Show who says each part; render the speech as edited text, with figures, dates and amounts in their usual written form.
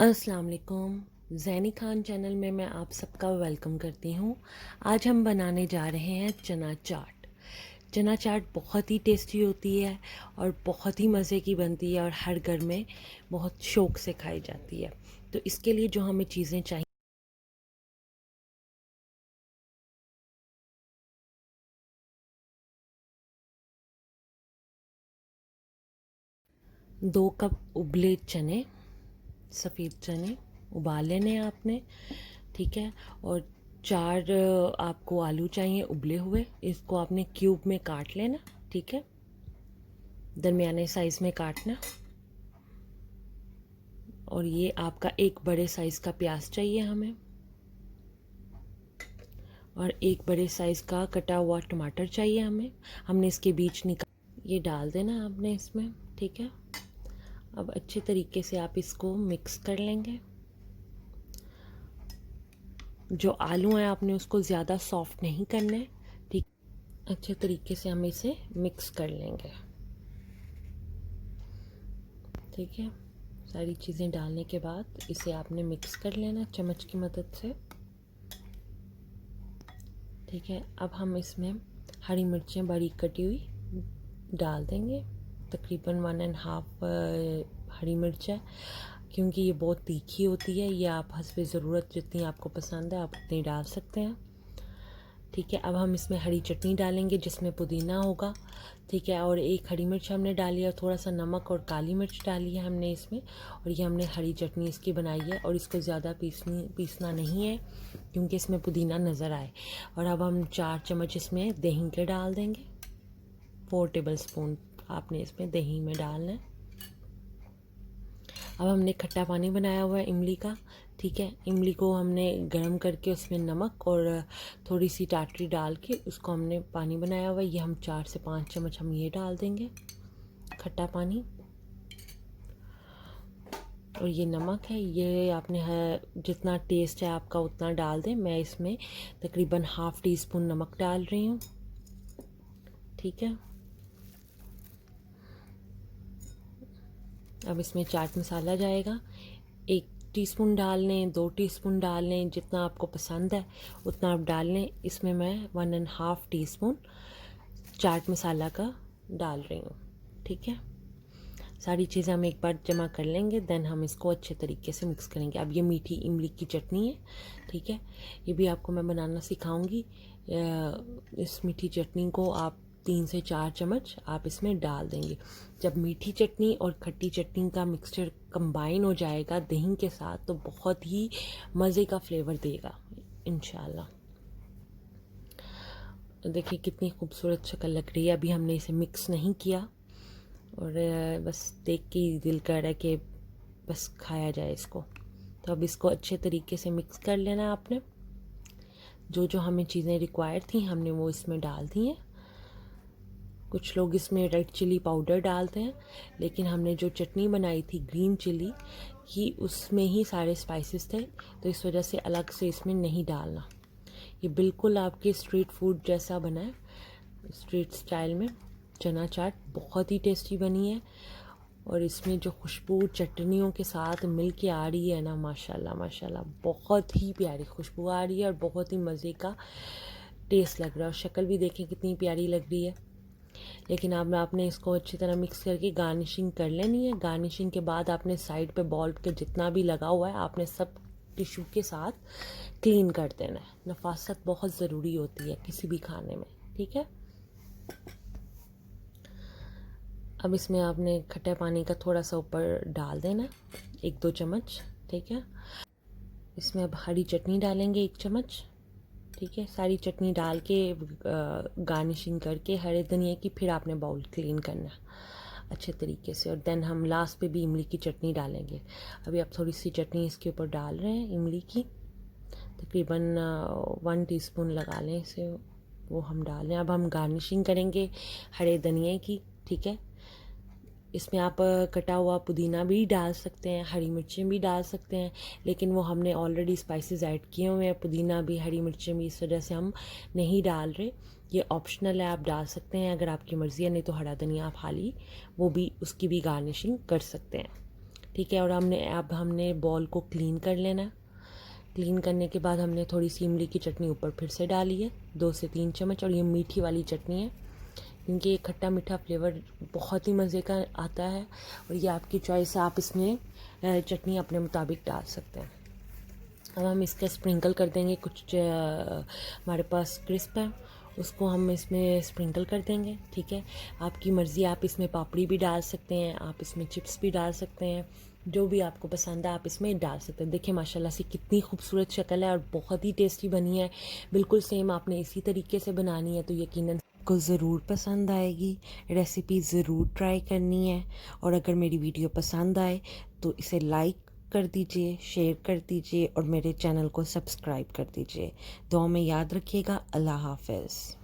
Speaker 1: अस्सलाम वालेकुम। ज़ैनी खान चैनल में मैं आप सबका वेलकम करती हूँ। आज हम बनाने जा रहे हैं चना चाट। चना चाट बहुत ही टेस्टी होती है और बहुत ही मज़े की बनती है और हर घर में बहुत शौक़ से खाई जाती है। तो इसके लिए जो हमें चीज़ें चाहिए, 2 कप उबले चने, सफ़ेद चने उबाल लेने हैं आपने, ठीक है। और 4 आपको आलू चाहिए उबले हुए, इसको आपने क्यूब में काट लेना, ठीक है, दरमियाने साइज़ में काटना। और ये आपका एक बड़े साइज़ का प्याज चाहिए हमें, और एक बड़े साइज़ का कटा हुआ टमाटर चाहिए हमें। हमने इसके बीज निकाल, ये डाल देना आपने इसमें, ठीक है। अब अच्छे तरीके से आप इसको मिक्स कर लेंगे। जो आलू हैं आपने उसको ज़्यादा सॉफ्ट नहीं करना है, ठीक। अच्छे तरीके से हम इसे मिक्स कर लेंगे, ठीक है। सारी चीज़ें डालने के बाद इसे आपने मिक्स कर लेना चम्मच की मदद से, ठीक है। अब हम इसमें हरी मिर्चें बारीक कटी हुई डाल देंगे, तकरीबन 1.5 हरी मिर्च है, क्योंकि ये बहुत तीखी होती है। ये आप हस्बे ज़रूरत जितनी आपको पसंद है आप उतनी डाल सकते हैं, ठीक है। अब हम इसमें हरी चटनी डालेंगे जिसमें पुदीना होगा, ठीक है। और एक हरी मिर्च हमने डाली है, थोड़ा सा नमक और काली मिर्च डाली है हमने इसमें, और ये हमने हरी चटनी इसकी बनाई है। और इसको ज़्यादा पीसना नहीं है क्योंकि इसमें पुदीना नज़र आए। और अब हम 4 चम्मच इसमें दही के डाल देंगे, 4 टेबल स्पून आपने इसमें दही में डालना है। अब हमने खट्टा पानी बनाया हुआ है इमली का, ठीक है। इमली को हमने गर्म करके उसमें नमक और थोड़ी सी टाटरी डाल के उसको हमने पानी बनाया हुआ है। ये हम 4 से 5 चम्मच हम ये डाल देंगे खट्टा पानी। और ये नमक है, ये आपने जितना टेस्ट है आपका उतना डाल दें। मैं इसमें तकरीबन ½ टीस्पून नमक डाल रही हूँ, ठीक है। अब इसमें चाट मसाला जाएगा, 1 टीस्पून डाल लें, 2 टीस्पून डाल लें, जितना आपको पसंद है उतना आप डाल लें। इसमें मैं 1.5 टीस्पून चाट मसाला का डाल रही हूँ, ठीक है। सारी चीज़ें हम एक बार जमा कर लेंगे, देन हम इसको अच्छे तरीके से मिक्स करेंगे। अब ये मीठी इमली की चटनी है, ठीक है, ये भी आपको मैं बनाना सिखाऊंगी। इस मीठी चटनी को आप 3 से 4 चम्मच आप इसमें डाल देंगे। जब मीठी चटनी और खट्टी चटनी का मिक्सचर कंबाइन हो जाएगा दही के साथ तो बहुत ही मज़े का फ्लेवर देगा इंशाल्लाह। देखिए कितनी खूबसूरत शक्ल लग रही है। अभी हमने इसे मिक्स नहीं किया और बस देख के ही दिल कर रहा है कि बस खाया जाए इसको। तो अब इसको अच्छे तरीके से मिक्स कर लेना है आपने। जो जो हमें चीज़ें रिक्वायर थी हमने वो इसमें डाल दी हैं। कुछ लोग इसमें रेड चिली पाउडर डालते हैं, लेकिन हमने जो चटनी बनाई थी ग्रीन चिली की उसमें ही सारे स्पाइसेस थे, तो इस वजह से अलग से इसमें नहीं डालना। ये बिल्कुल आपके स्ट्रीट फूड जैसा बना है, स्ट्रीट स्टाइल में। चना चाट बहुत ही टेस्टी बनी है और इसमें जो खुशबू चटनियों के साथ मिल के आ रही है ना, माशाल्लाह माशाल्लाह बहुत ही प्यारी खुशबू आ रही है और बहुत ही मज़े का टेस्ट लग रहा है। और शक्ल भी देखें कितनी प्यारी लग रही है। लेकिन अब आपने इसको अच्छी तरह मिक्स करके गार्निशिंग कर लेनी है। गार्निशिंग के बाद आपने साइड पे बॉल के जितना भी लगा हुआ है आपने सब टिश्यू के साथ क्लीन कर देना है। नफासत बहुत ज़रूरी होती है किसी भी खाने में, ठीक है। अब इसमें आपने खट्टे पानी का थोड़ा सा ऊपर डाल देना, 1-2 चम्मच, ठीक है। इसमें अब हरी चटनी डालेंगे 1 चम्मच, ठीक है। सारी चटनी डाल के गार्निशिंग करके हरे धनिया की फिर आपने बाउल क्लीन करना अच्छे तरीके से। और देन हम लास्ट पे भी इमली की चटनी डालेंगे। अभी आप थोड़ी सी चटनी इसके ऊपर डाल रहे हैं इमली की, तकरीबन 1 टीस्पून लगा लें इसे, वो हम डाल लें। अब हम गार्निशिंग करेंगे हरे धनिया की, ठीक है। इसमें आप कटा हुआ पुदीना भी डाल सकते हैं, हरी मिर्चें भी डाल सकते हैं, लेकिन वो हमने ऑलरेडी स्पाइसेस ऐड किए हुए हैं, पुदीना भी हरी मिर्चें भी, इस वजह से हम नहीं डाल रहे। ये ऑप्शनल है, आप डाल सकते हैं अगर आपकी मर्ज़ी है, नहीं तो हरा धनिया आप खाली वो भी उसकी भी गार्निशिंग कर सकते हैं, ठीक है। और अब हमने बॉल को क्लीन कर लेना। क्लीन करने के बाद हमने थोड़ी सी इमली की चटनी ऊपर फिर से डाली है, 2 से 3 चम्मच। और ये मीठी वाली चटनी है, क्योंकि ये खट्टा मीठा फ्लेवर बहुत ही मज़े का आता है। और ये आपकी चॉइस है, आप इसमें चटनी अपने मुताबिक डाल सकते हैं। अब हम इसका स्प्रिंकल कर देंगे, कुछ हमारे पास क्रिस्प है उसको हम इसमें स्प्रिंकल कर देंगे, ठीक है। आपकी मर्ज़ी, आप इसमें पापड़ी भी डाल सकते हैं, आप इसमें चिप्स भी डाल सकते हैं, जो भी आपको पसंद है आप इसमें डाल सकते हैं। देखिए माशाल्लाह से कितनी खूबसूरत शक्ल है और बहुत ही टेस्टी बनी है। बिल्कुल सेम आपने इसी तरीके से बनानी है तो यकीनन आपको ज़रूर पसंद आएगी। रेसिपी ज़रूर ट्राई करनी है। और अगर मेरी वीडियो पसंद आए तो इसे लाइक कर दीजिए, शेयर कर दीजिए और मेरे चैनल को सब्सक्राइब कर दीजिए। दुआ में याद रखिएगा। अल्लाह हाफ़िज़।